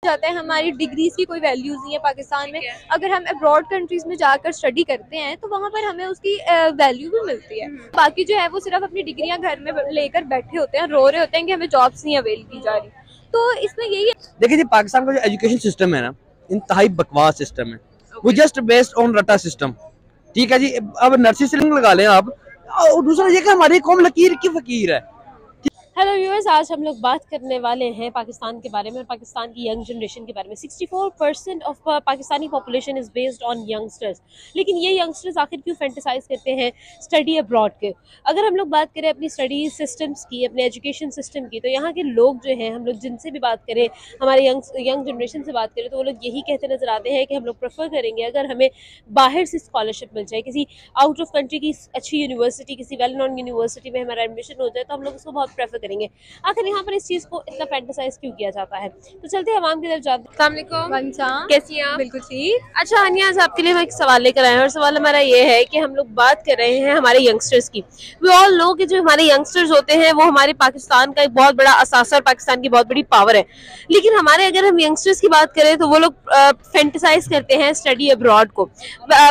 जाता है, हमारी डिग्रीज की कोई वैल्यूज नहीं है पाकिस्तान में। अगर हम अब्रॉड कंट्रीज में जाकर स्टडी करते हैं तो वहाँ पर हमें उसकी वैल्यू भी मिलती है। बाकी जो है वो सिर्फ अपनी डिग्रियां घर में लेकर बैठे होते हैं, रो रहे होते हैं कि हमें जॉब्स नहीं अवेल की जा रही। तो इसमें यही है, देखिए जी, पाकिस्तान का जो एजुकेशन सिस्टम है ना, इंतहाई बकवास सिस्टम है। वो जस्ट बेस्ड ऑन रटा सिस्टम। ठीक है जी, अब नर्सरी से लिंक लगा लें आप, और दूसरा ये कि हमारी कौम लकीर की फकीर है। हेलो व्यूअर्स, आज हम लोग बात करने वाले हैं पाकिस्तान के बारे में और पाकिस्तान की यंग जनरेशन के बारे में। 64% of Pakistani population is based on youngsters. लेकिन ये यंगस्टर्स आखिर क्यों फैंटेसाइज करते हैं स्टडी अब्रॉड के? अगर हम लोग बात करें अपनी स्टडी सिस्टम्स की, अपने एजुकेशन सिस्टम की, तो यहाँ के लोग जो हैं, हम लोग जिनसे भी बात करें, हमारे यंग जनरेशन से बात करें, तो वो लोग यही कहते नज़र आते हैं कि हम लोग प्रेफर करेंगे अगर हमें बाहर से स्कॉलरशिप मिल जाए, किसी आउट ऑफ कंट्री की अच्छी यूनिवर्सिटी, किसी वेल नोन यूनिवर्सिटी में हमारा एडमिशन हो जाए तो हम लोग उसको बहुत प्रेफर करेंगे। आखिर यहाँ पर इस चीज को इतना फैंटेसाइज क्यों किया जाता है? तो चलते हैं आवाम की तरफ जाते हैं। अस्सलाम वालेकुम, कैसी हैं आप? बिल्कुल ठीक। अच्छा हानिया, आज आपके लिए मैं एक सवाल लेकर आए हैं और सवाल हमारा ये है कि हम लोग बात कर रहे हैं हमारे यंगस्टर्स की। वी ऑल नो कि जो हमारे यंगस्टर्स होते हैं वो हमारे पाकिस्तान का एक बहुत बड़ा असासा और पाकिस्तान की बहुत बड़ी पावर है। लेकिन हमारे अगर हम यंगस्टर्स की बात करें तो वो लोग फैंटेसाइज करते हैं स्टडी अब्रॉड को,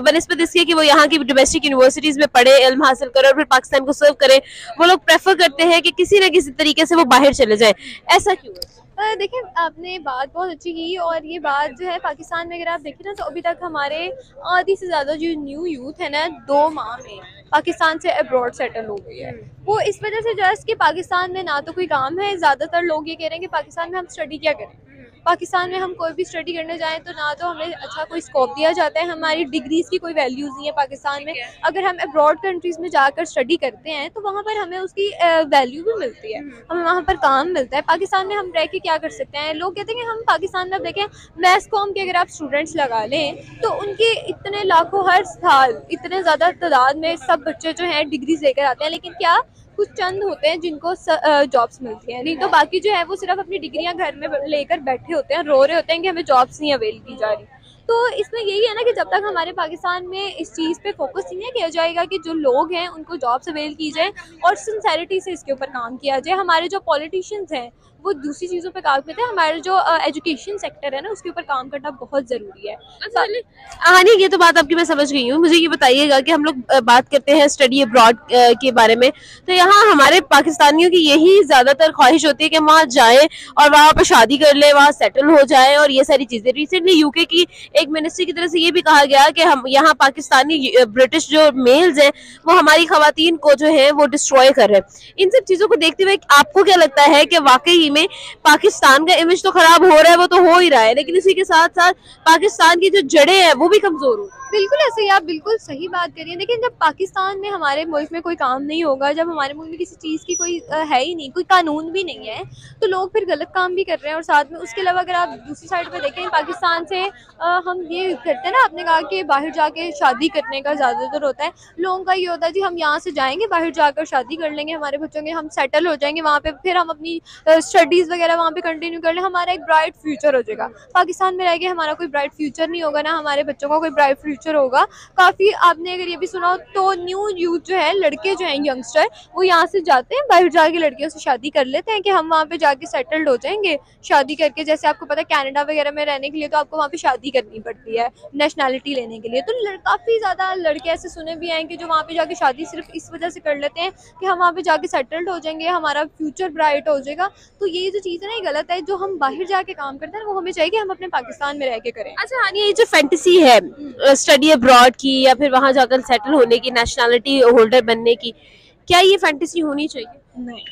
बनस्बत इसके कि वो यहाँ की डोमेस्टिक यूनिवर्सिटीज में पढ़े, इल्म हासिल करें और फिर पाकिस्तान को सर्व करें। वो लोग प्रेफर करते हैं कि किसी न किसी तरीके से वो बाहर चले जाए। ऐसा क्यों है? देखिए, आपने बात बहुत अच्छी की, और ये बात जो है पाकिस्तान में अगर आप देखें ना तो अभी तक हमारे आधी से ज़्यादा जो न्यू यूथ है ना, 2 माह में पाकिस्तान से अब्रॉड सेटल हो गई है। वो इस वजह से जस्ट कि पाकिस्तान में ना तो कोई काम है, ज़्यादातर लोग ये कह रहे हैं कि पाकिस्तान में हम स्टडी क्या करें। पाकिस्तान में हम कोई भी स्टडी करने जाएं तो ना तो हमें अच्छा कोई स्कोप दिया जाता है, हमारी डिग्रीज की कोई वैल्यूज नहीं है पाकिस्तान में। अगर हम अब्रॉड कंट्रीज में जाकर स्टडी करते हैं तो वहाँ पर हमें उसकी वैल्यू भी मिलती है, हमें वहाँ पर काम मिलता है। पाकिस्तान में हम रह के क्या कर सकते हैं? लोग कहते हैं कि हम पाकिस्तान में, अब देखें, मैथ्स कॉम के अगर आप स्टूडेंट्स लगा लें तो उनके इतने लाखों हर साल इतने ज़्यादा तादाद में सब बच्चे जो हैं डिग्रीज लेकर आते हैं, लेकिन क्या कुछ चंद होते हैं जिनको जॉब्स मिलती हैं, नहीं तो बाकी जो है वो सिर्फ अपनी डिग्रियां घर में लेकर बैठे होते हैं, रो रहे होते हैं कि हमें जॉब्स नहीं अवेल की जा रही। तो इसमें यही है ना कि जब तक हमारे पाकिस्तान में इस चीज़ पे फोकस नहीं किया जाएगा कि जो लोग हैं उनको जॉब्स अवेल की जाए और सिंसेरिटी से इसके ऊपर काम किया जाए। हमारे जो पॉलिटिशियंस हैं वो दूसरी चीज़ों पे काम करते हैं, हमारे जो एजुकेशन सेक्टर है ना उसके ऊपर काम करना बहुत ज़रूरी है। हानिया, ये तो बात आपकी मैं समझ गई हूँ। मुझे ये बताइएगा कि हम लोग बात करते हैं स्टडी अब्रॉड के बारे में, तो यहाँ हमारे पाकिस्तानियों की यही ज्यादातर ख्वाहिश होती है कि वहाँ जाए और वहाँ पर शादी कर ले, वहाँ सेटल हो जाए और ये सारी चीजें। रिसेंटली यूके की एक मिनिस्ट्री की तरफ से ये भी कहा गया कि हम यहाँ पाकिस्तानी ब्रिटिश जो मेल्स हैं वो हमारी खवातीन को जो है वो डिस्ट्रॉय कर रहे हैं। इन सब चीजों को देखते हुए आपको क्या लगता है कि वाकई में पाकिस्तान का इमेज तो खराब हो रहा है, वो तो हो ही रहा है, लेकिन इसी के साथ साथ पाकिस्तान की जो जड़ें हैं वो भी कमजोर हो? बिल्कुल ऐसे ही, आप बिल्कुल सही बात करिए। लेकिन जब पाकिस्तान में, हमारे मुल्क में कोई काम नहीं होगा, जब हमारे मुल्क में किसी चीज़ की कोई है ही नहीं, कोई कानून भी नहीं है, तो लोग फिर गलत काम भी कर रहे हैं। और साथ में उसके अलावा अगर आप दूसरी साइड पे देखें, पाकिस्तान से हम ये करते हैं ना, आपने कहा कि बाहर जाके शादी करने का ज़्यादातर होता है लोगों का, ये होता है जी हम यहाँ से जाएंगे, बाहर जाकर शादी कर लेंगे, हमारे बच्चों के, हम सेटल हो जाएंगे वहाँ पे, फिर हम अपनी स्टडीज़ वगैरह वहाँ पे कंटिन्यू कर लें, हमारा एक ब्राइट फ्यूचर हो जाएगा। पाकिस्तान में रह के हमारा कोई ब्राइट फ्यूचर नहीं होगा, ना हमारे बच्चों का कोई ब्राइट फ्यूचर होगा। काफ़ी आपने अगर ये भी सुना हो तो न्यू यूथ जो है, लड़के जो हैं यंगस्टर, वो यहाँ से जाते हैं बाहर जाके लड़कियों से शादी कर लेते हैं कि हम वहाँ पे जाके सेटल्ड हो जाएंगे शादी करके। जैसे आपको पता है कनाडा वगैरह में रहने के लिए तो आपको वहाँ पे शादी करनी पड़ती है नेशनैलिटी लेने के लिए। तो काफ़ी ज़्यादा लड़के ऐसे सुने भी हैं कि जो वहाँ पे जाके शादी सिर्फ इस वजह से कर लेते हैं कि हम वहाँ पे जाके सेटल्ड हो जाएंगे, हमारा फ्यूचर ब्राइट हो जाएगा। तो ये जो चीज़ है ना, ये गलत है। जो हम बाहर जाके काम करते हैं वो हमें चाहिए कि हम अपने पाकिस्तान में रह के करें। अच्छा हानिया, ये जो फैंटेसी है स्टडी अब्रॉड की या फिर वहां जाकर सेटल होने की, नेशनैलिटी होल्डर बनने की, क्या ये फैंटेसी होनी चाहिए? नहीं,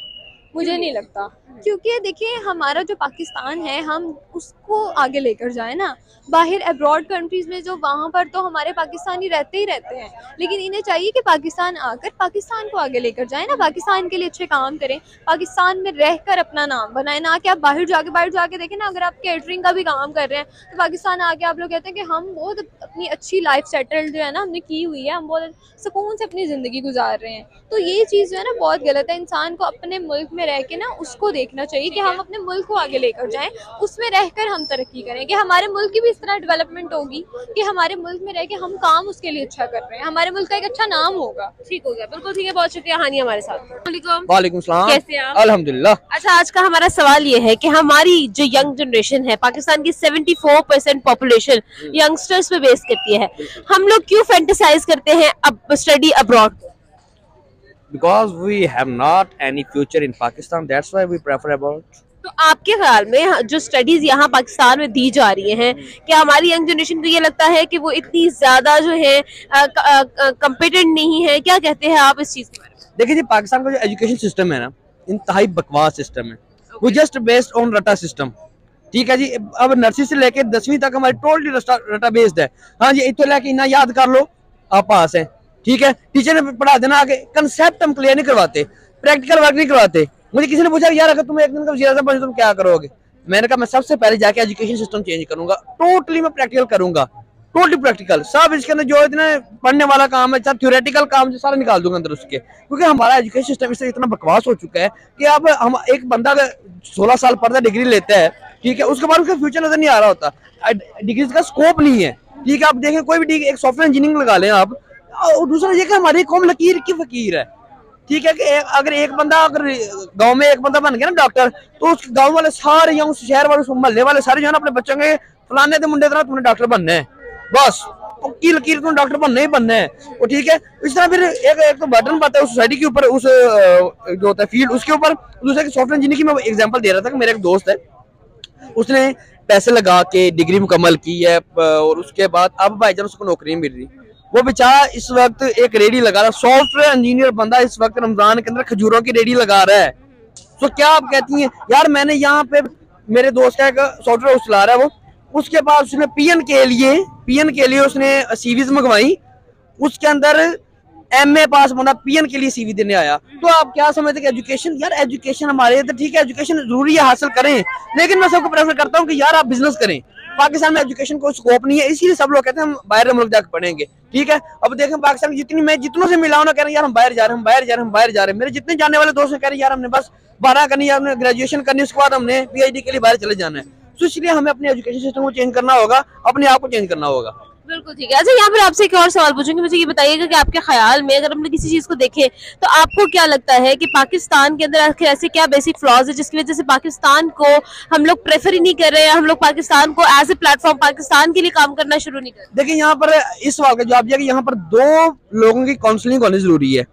मुझे नहीं लगता, क्योंकि देखिए हमारा जो पाकिस्तान है हम उसको आगे लेकर जाए ना। बाहर अब्रॉड कंट्रीज़ में जो वहाँ पर तो हमारे पाकिस्तानी रहते ही रहते हैं, लेकिन इन्हें चाहिए कि पाकिस्तान आकर पाकिस्तान को आगे लेकर जाए ना, पाकिस्तान के लिए अच्छे काम करें, पाकिस्तान में रहकर अपना नाम बनाए, ना कि आप बाहर जाके देखें ना। अगर आप केटरिंग का भी काम कर रहे हैं तो पाकिस्तान आके आप लोग कहते हैं कि हम बहुत अपनी अच्छी लाइफ सेटल्ड जो है ना हमने की हुई है, हम बहुत सुकून से अपनी ज़िंदगी गुजार रहे हैं। तो ये चीज़ जो है ना बहुत गलत है। इंसान को अपने मुल्क में रह के ना उसको देखना चाहिए कि हम अपने मुल्क को आगे लेकर जाएं, उसमें रहकर हम तरक्की करें, कि हमारे मुल्क की भी इस तरह डेवलपमेंट होगी कि हमारे मुल्क में रह के हम काम उसके लिए अच्छा कर रहे हैं, हमारे मुल्क का एक अच्छा नाम होगा। ठीक हो गया, बिल्कुल ठीक है, बहुत शुक्रिया हानी हमारे साथ। वालेकुम सलाम। कैसे हैं आप? अल्हम्दुलिल्लाह। अच्छा, आज का हमारा सवाल ये है कि हमारी जो यंग जनरेशन है, पाकिस्तान की 74% पॉपुलेशन यंगस्टर्स पे बेस करती है, हम लोग क्यों फैंटेसाइज करते हैं अब study abroad? Because we have not any future in Pakistan, that's why we prefer abroad. तो आपके ख्याल में जो स्टडीज यहाँ पाकिस्तान में दी जा रही हैं, क्या हमारी यंग जनरेशन को ये लगता है कि वो इतनी ज्यादा जो है कम्पिटेंट नहीं है? क्या कहते हैं आप इस चीज के बारे में? देखिए जी, पाकिस्तान का जो एजुकेशन सिस्टम है ना, इंतहाई बकवास सिस्टम है। वो जस्ट बेस्ड ऑन रटा सिस्टम। ठीक है जी, अब नर्सरी से लेके 10वीं तक हमारी टोटली रटा बेस्ड है। हाँ जी, इतो लेके इतना याद कर लो, आप पास हैं। ठीक है, टीचर ने पढ़ा देना, आगे कंसेप्ट हम क्लियर नहीं करवाते, प्रैक्टिकल वर्क नहीं करवाते। मुझे किसी ने पूछा यार अगर तुम एक दिन का वज़ीर आज़म बनो तुम क्या करोगे? मैंने कहा मैं सबसे पहले जाके एजुकेशन सिस्टम चेंज करूंगा, टोटली मैं प्रैक्टिकल करूंगा, टोटली प्रैक्टिकल। सब इसके अंदर जो इतना पढ़ने वाला काम है, सब थ्योरेटिकल काम जो सारा निकाल दूंगा अंदर उसके, क्योंकि हमारा एजुकेशन सिस्टम इससे इतना बकवास हो चुका है कि अब हम एक बंदा अगर 16 साल पढ़ता डिग्री लेता है, ठीक है, उसके बाद उसका फ्यूचर नजर नहीं आ रहा होता, डिग्री का स्कोप नहीं है। ठीक है, आप देखें कोई भी डिग्री, एक सॉफ्टवेयर इंजीनियरिंग लगा लें आप, और दूसरा ये कि हमारी कौम लकीर की फकीर है। ठीक है, कि अगर एक बंदा, अगर गांव में एक बंदा बन गया ना डॉक्टर, तो उस गांव वाले सारे या उस शहर वाले मोहल्ले वाले सारे जो है ना अपने बच्चों के फलाने दे मुंडे तरह तुमने डॉक्टर बनना है, बस पक्की लकीर तुमने डॉक्टर बनना ही बनना है। और ठीक है, इस तरह फिर एक तो बटन पाता है उस सोसाइटी के ऊपर, उस जो होता है फील्ड उसके ऊपर। दूसरा कि सॉफ्टवेयर इंजीनियरिंग की मैं एग्जाम्पल दे रहा था कि मेरा एक दोस्त है, उसने पैसे लगा के डिग्री मुकम्मल की है, और उसके बाद अब भाईजान उसको नौकरी मिल रही। वो बेचारा इस वक्त एक रेडी लगा रहा है, सॉफ्टवेयर इंजीनियर बंदा इस वक्त रमजान के अंदर खजूरों की रेडी लगा रहा है। तो क्या आप कहती हैं यार, मैंने यहाँ पे मेरे दोस्त का एक सॉफ्टवेयर चला रहा है वो, उसके बाद उसने पीएन के लिए उसने सीवीज मंगवाई, उसके अंदर एमए पास बंदा पीएन के लिए सीवी देने आया। तो आप क्या समझते कि एजुकेशन, यार एजुकेशन हमारे इधर ठीक है, एजुकेशन जरूरी है, हासिल करें, लेकिन मैं सबको प्रेफर करता हूँ कि यार आप बिजनेस करें। पाकिस्तान में एजुकेशन को स्कोप नहीं है, इसीलिए सब लोग कहते हैं हम बाहर मुल्क जाकर पढ़ेंगे। ठीक है, अब देखें पाकिस्तान की जितनी, मैं जितनों से मिला हूं ना, कह रहे हैं यार हम बाहर जा रहे हैं। मेरे जितने जाने वाले दोस्त कह रहे हैं यार हमने बस 12 करनी है, हमने ग्रेजुएशन करनी, उसके बाद हमने पीएचडी के लिए बाहर चले जाना है। तो इसलिए हमें अपने एजुकेशन सिस्टम को चेंज करना होगा, अपने आप को चेंज करना होगा। बिल्कुल ठीक है। अच्छा, यहाँ पर आपसे एक और सवाल पूछूंगी, मुझे ये बताइएगा कि आपके ख्याल में अगर हम किसी चीज को देखें तो आपको क्या लगता है कि पाकिस्तान के अंदर आखिर ऐसे क्या बेसिक फ्लॉज है जिसकी वजह से पाकिस्तान को हम लोग प्रेफर ही नहीं कर रहे हैं, हम लोग पाकिस्तान को एज ए प्लेटफॉर्म पाकिस्तान के लिए काम करना शुरू नहीं कर रहे? देखिए, यहाँ पर इस सवाल का जवाब दिया कि यहाँ पर 2 लोगों की काउंसलिंग होनी जरूरी है।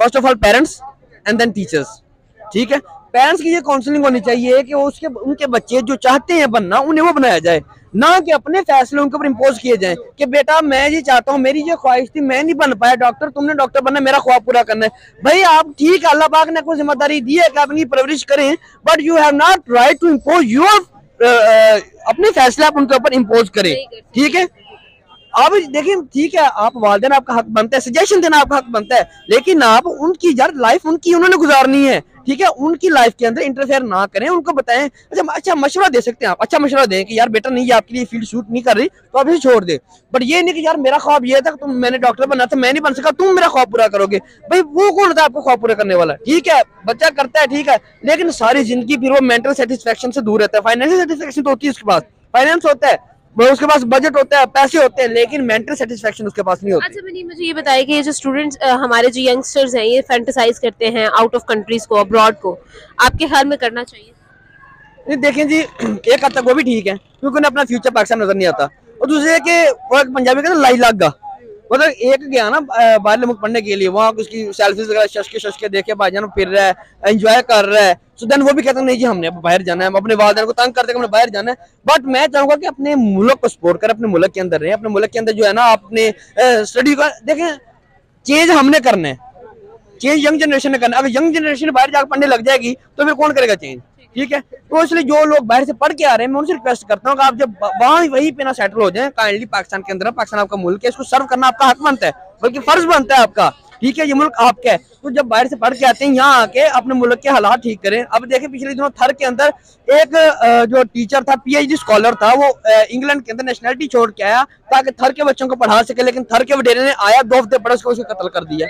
First of all parents and then teachers. ठीक है, पेरेंट्स की ये काउंसलिंग होनी चाहिए कि उनके बच्चे जो चाहते हैं बनना उन्हें वो बनाया जाए, ना कि अपने फैसले उनके ऊपर इम्पोज किए जाएं कि बेटा मैं ये चाहता हूँ, मेरी ये ख्वाहिश थी, मैं नहीं बन पाया डॉक्टर, तुमने डॉक्टर बनना, मेरा ख्वाब पूरा करना है। भाई आप ठीक है, अल्लाह पाक ने कोई जिम्मेदारी दी है कि अपनी परवरिश करें, but you have not right to impose your अपने फैसले आप उनके ऊपर इम्पोज करें। ठीक है, आप देखिए, ठीक है, आप वालिदैन आपका हक बनता है, सजेशन देना आपका हक बनता है, लेकिन आप उनकी यार लाइफ उनकी उन्होंने गुजारनी है। ठीक है, उनकी लाइफ के अंदर इंटरफेयर ना करें, उनको बताएं। अच्छा मशवरा दे सकते हैं आप, अच्छा मशवरा दें कि यार बेटा नहीं, ये आपके लिए फील्ड सूट नहीं कर रही तो आप इसे छोड़ दे, बट ये नहीं कि यार मेरा ख्वाब ये था, तुम, मैंने डॉक्टर बनना था, मैं नहीं बन सका, तुम मेरा ख्वाब पूरा करोगे। भाई वो कौन होता है आपको ख्वाब पूरा करने वाला? ठीक है, बच्चा करता है, ठीक है, लेकिन सारी जिंदगी फिर वो मेंटल सेटिस्फेक्शन से दूर रहता है। फाइनेंशियल सेटिस्फेक्शन तो होती है उसके पास, फाइनेंस होता है, उसके पास बजट होता है, पैसे होते हैं, लेकिन मेंटल सेटिस्फेक्शन उसके पास नहीं होती। अच्छा मनी, मुझे ये बताइए कि ये जो स्टूडेंट्स हमारे जो यंगस्टर्स हैं ये फैंटेसाइज करते हैं आउट ऑफ कंट्रीज को, अब्रॉड को, आपके ख्याल में करना चाहिए? नहीं, देखें जी, एक हद तक वो भी ठीक है क्योंकि उन्हें अपना फ्यूचर पाकिस्तान नजर नहीं आता, और दूसरे के वो एक पंजाबी का लाई लागा, मतलब एक गया ना बाहर मुल्क पढ़ने के लिए, वहाँ उसकी सेल्फीज वगैरह शशके देखे भाईजान फिर रहा है, एंजॉय कर रहा है, सो देन वो भी कहते हैं नहीं जी हमने बाहर जाना है, अपने वालिदैन को तंग करते हैं हमने बाहर जाना है। बट मैं चाहूंगा कि अपने मुल्क को सपोर्ट करें, अपने मुल्क के अंदर रहें, अपने मुल्क के अंदर जो है ना अपने स्टडी का देखें। चेंज हमने करना है, चेंज यंग जनरेशन ने करना है। अगर यंग जनरेशन बाहर जाकर पढ़ने लग जाएगी तो फिर कौन करेगा चेंज? ठीक है, तो इसलिए जो लोग बाहर से पढ़ के आ रहे हैं मैं उनसे रिक्वेस्ट करता हूँ कि आप जब वहाँ वहीं पे ना सेटल हो जाएं, काइंडली पाकिस्तान के अंदर, पाकिस्तान आपका मुल्क है, इसको सर्व करना आपका हक बनता है, बल्कि फर्ज बनता है आपका। ठीक है, ये मुल्क आपका है, तो जब बाहर से पढ़ के आते हैं यहाँ आके अपने मुल्क के हालात ठीक करें। अब देखें पिछले दिनों थर के अंदर एक जो टीचर था, पीएचडी स्कॉलर था, वो इंग्लैंड के अंदर नेशनलिटी छोड़ के आया ताकि थर के बच्चों को पढ़ा सके, लेकिन थर के वडेरे ने आया 2 हफ्ते पढ़ा उसको कत्ल कर दिया।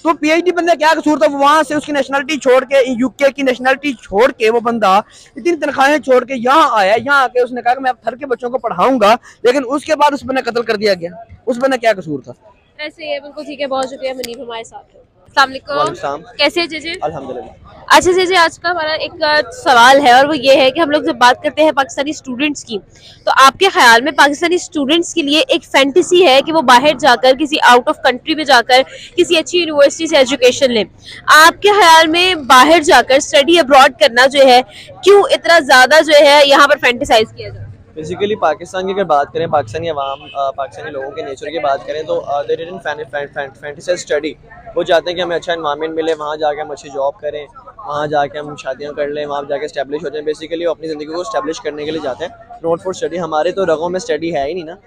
तो पीएचडी बंदा क्या कसूर था, वहां से उसकी नेशनलिटी छोड़ के, यूके की नेशनलिटी छोड़ के वो बंदा इतनी तनख्वाहें छोड़ के यहाँ आया, यहाँ आके उसने कहा कि मैं थर के बच्चों को पढ़ाऊंगा, लेकिन उसके बाद उस बंदा कत्ल कर दिया गया। उस बंदा क्या कसूर था? ऐसे ही है, बिल्कुल ठीक है। बहुत शुक्रिया मुनीब हमारे साथ है। अस्सलाम वालेकुम, कैसे हैं जीजी? अल्हम्दुलिल्लाह। अच्छा जीजी, आज का हमारा एक सवाल है और वो ये है कि हम लोग जब बात करते हैं पाकिस्तानी स्टूडेंट्स की, तो आपके ख्याल में पाकिस्तानी स्टूडेंट्स के लिए एक फैंटेसी है कि वो बाहर जाकर किसी आउट ऑफ कंट्री में जाकर किसी अच्छी यूनिवर्सिटी से एजुकेशन लें। आपके ख्याल में बाहर जाकर स्टडी अब्रॉड करना जो है क्यों इतना ज्यादा जो है यहाँ पर फैंटेसाइज किया जाता है? बेसिकली पाकिस्तान की अगर बात करें, पाकिस्तानी अवाम, पाकिस्तानी लोगों के नेचर की बात करें तो दे डिडंट फैंटेसाइज स्टडी। वो चाहते हैं कि हमें अच्छा इन्वायरमेंट मिले, वहाँ जाके हम अच्छी जॉब करें, वहाँ जाके हम शादियाँ कर लें, वहाँ जाके स्टैब्लिश हो जाएं। बेसिकली वो अपनी ज़िंदगी को स्टैब्लिश करने के लिए जाते हैं, नॉट फॉर स्टडी। हमारे तो रगों में स्टडी है ही नहीं ना,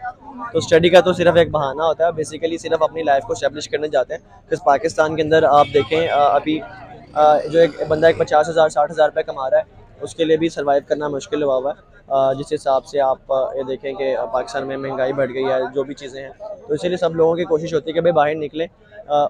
तो स्टडी का तो सिर्फ एक बहाना होता है। बेसिकली सिर्फ अपनी लाइफ को स्टैब्लिश करने जाते हैं। बिकॉज पाकिस्तान के अंदर आप देखें अभी जो एक बंदा एक 50,000 60,000 रुपये कमा रहा है, उसके लिए भी सर्वाइव करना मुश्किल हुआ है। जिस हिसाब से आप ये देखें कि पाकिस्तान में महंगाई बढ़ गई है, जो भी चीज़ें हैं, तो इसीलिए सब लोगों की कोशिश होती है कि भाई बाहर निकले।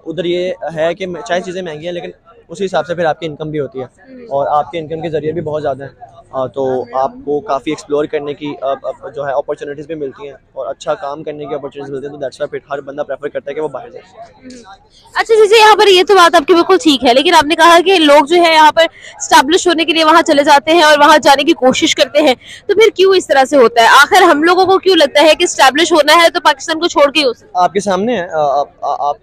उधर ये है कि चाहे चीज़ें महंगी हैं, लेकिन उसी हिसाब से फिर आपकी इनकम भी होती है और आपके इनकम के ज़रिए भी बहुत ज़्यादा हैं। तो आपको काफ़ी एक्सप्लोर करने की जो है अपॉर्चुनिटीज़ भी मिलती हैं और अच्छा काम करने की अपॉर्चुनिटीज़ मिलती हैं। तो दैट्स व्हाई फिर हर बंदा प्रेफर करता है कि वो बाहर जाए। अच्छा जैसे यहाँ पर ये तो बात आपकी बिल्कुल ठीक है, लेकिन आपने कहा कि लोग जो है यहाँ पर स्टैब्लिश होने के लिए वहाँ चले जाते हैं और वहाँ जाने की कोशिश करते हैं, तो फिर क्यों इस तरह से होता है? आखिर हम लोगों को क्यों लगता है कि स्टैब्लिश होना है तो पाकिस्तान को छोड़ के ही हो सकता है? आपके सामने है, आप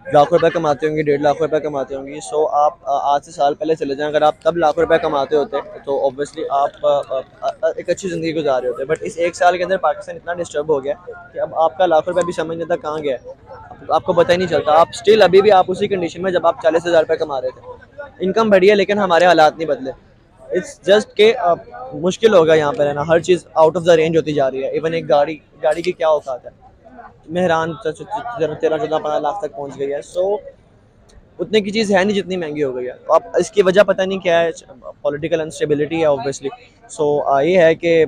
लाख रुपए कमाते होंगे, 1.5 लाख रुपए कमाते होंगे। सो आप आज से साल पहले चले जाएं, अगर आप तब लाख रुपए कमाते होते तो ऑब्वियसली आप एक अच्छी ज़िंदगी गुजार रहे होते। बट इस एक साल के अंदर पाकिस्तान इतना डिस्टर्ब हो गया कि अब आपका लाख रुपए भी समझ नहीं आता कहाँ गया, आपको पता ही नहीं चलता। आप स्टिल अभी भी आप उसी कंडीशन में जब आप 40,000 रुपये कमा रहे थे। इनकम बढ़ी है लेकिन हमारे हालात नहीं बदले। इट्स जस्ट के मुश्किल होगा यहाँ पर रहना, हर चीज़ आउट ऑफ द रेंज होती जा रही है। इवन एक गाड़ी की क्या औकात है, मेहरान 13-14-15 लाख तक पहुंच गई है। सो उतने की चीज़ है नहीं जितनी महंगी हो गई है। अब इसकी वजह पता नहीं क्या है, पॉलिटिकल अनस्टेबिलिटी है ऑब्वियसली। सो ये है कि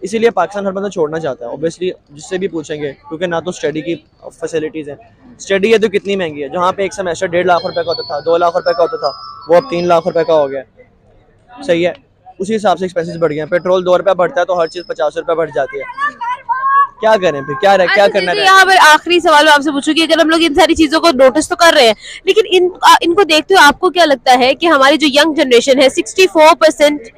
इसीलिए पाकिस्तान हर बंदा छोड़ना चाहता है ऑब्वियसली, जिससे भी पूछेंगे, क्योंकि ना तो स्टडी की फैसिलिटीज़ हैं। स्टडी है तो कितनी महंगी है, जहाँ पे एक सेमेस्टर 1.5 लाख रुपए का होता था, 2 लाख रुपए का होता था, वो अब 3 लाख रुपए का हो गया। सही है, उसी हिसाब से एक्सपेंसेस बढ़ गए हैं। पेट्रोल 2 रुपये बढ़ता है तो हर चीज़ 50 रुपये बढ़ जाती है। क्या करें फिर, क्या करना है? यहाँ पर आखिरी सवाल मैं आपसे पूछूंगी, अगर हम लोग इन सारी चीजों को नोटिस तो कर रहे हैं, लेकिन इनको देखते हुए आपको क्या लगता है कि हमारी जो यंग जनरेशन है 64%,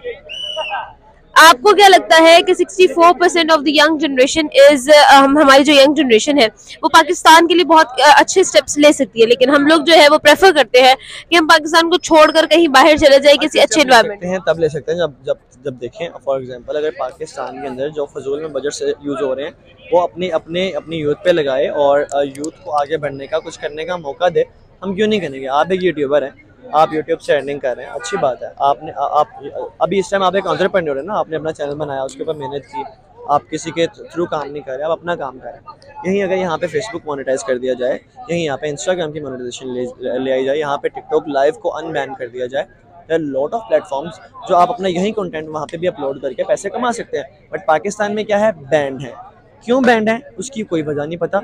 आपको क्या लगता है कि 64% of the young generation is, हमारी जो यंग जनरेशन है वो पाकिस्तान के लिए बहुत अच्छे स्टेप्स ले सकती है, लेकिन हम लोग जो है वो प्रेफर करते हैं कि हम पाकिस्तान को छोड़कर कहीं बाहर चले जाए किसी अच्छे एनवायरनमेंट में? तब ले सकते हैं जब देखें। फॉर एग्जांपल अगर पाकिस्तान के अंदर जो फजूल में बजट से यूज़ हो रहे हैं वो अपनी यूथ पे लगाए और यूथ को आगे बढ़ने का, कुछ करने का मौका दे। हम क्यों नहीं करेंगे? आप एक यूट्यूबर हैं, आप यूट्यूब से अर्निंग कर रहे हैं, अच्छी बात है। आप अभी इस टाइम आप एक एंटरप्रेन्योर है ना, आपने अपना चैनल बनाया, उसके ऊपर मेहनत की, आप किसी के थ्रू काम नहीं कर रहे, आप अपना काम कर रहे हैं। यहीं अगर यहाँ पे फेसबुक मोनेटाइज कर दिया जाए, यहीं यहाँ पे इंस्टाग्राम की मोनेटाइजेशन ले आई जाए, यहाँ पे टिकटॉक लाइव को अनबैन कर दिया जाए, देयर लॉट ऑफ प्लेटफॉर्म्स जो आप अपना यही कंटेंट वहाँ पे भी अपलोड करके पैसे कमा सकते हैं। बट पाकिस्तान में क्या है, बैंड है। क्यों बैंड है उसकी कोई वजह नहीं पता,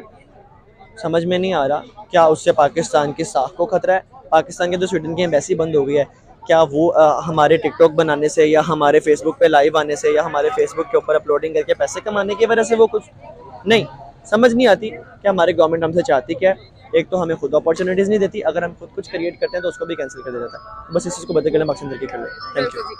समझ में नहीं आ रहा। क्या उससे पाकिस्तान की साख को खतरा है? पाकिस्तान के तो स्वीडन की एम्बेसी बंद हो गई है, क्या वो हमारे टिकटॉक बनाने से या हमारे फेसबुक पे लाइव आने से या हमारे फेसबुक के ऊपर अपलोडिंग करके पैसे कमाने की वजह से वो कुछ नहीं समझ नहीं आती कि हमारे गवर्नमेंट हमसे चाहती क्या है। एक तो हमें खुद अपॉर्चुनिटीज़ नहीं देती, अगर हम खुद कुछ क्रिएट करते हैं तो उसको भी कैंसिल कर दिया जाता है। बस इस चीज़ को बदल के हम एक्शन करके कर लें। Thank you.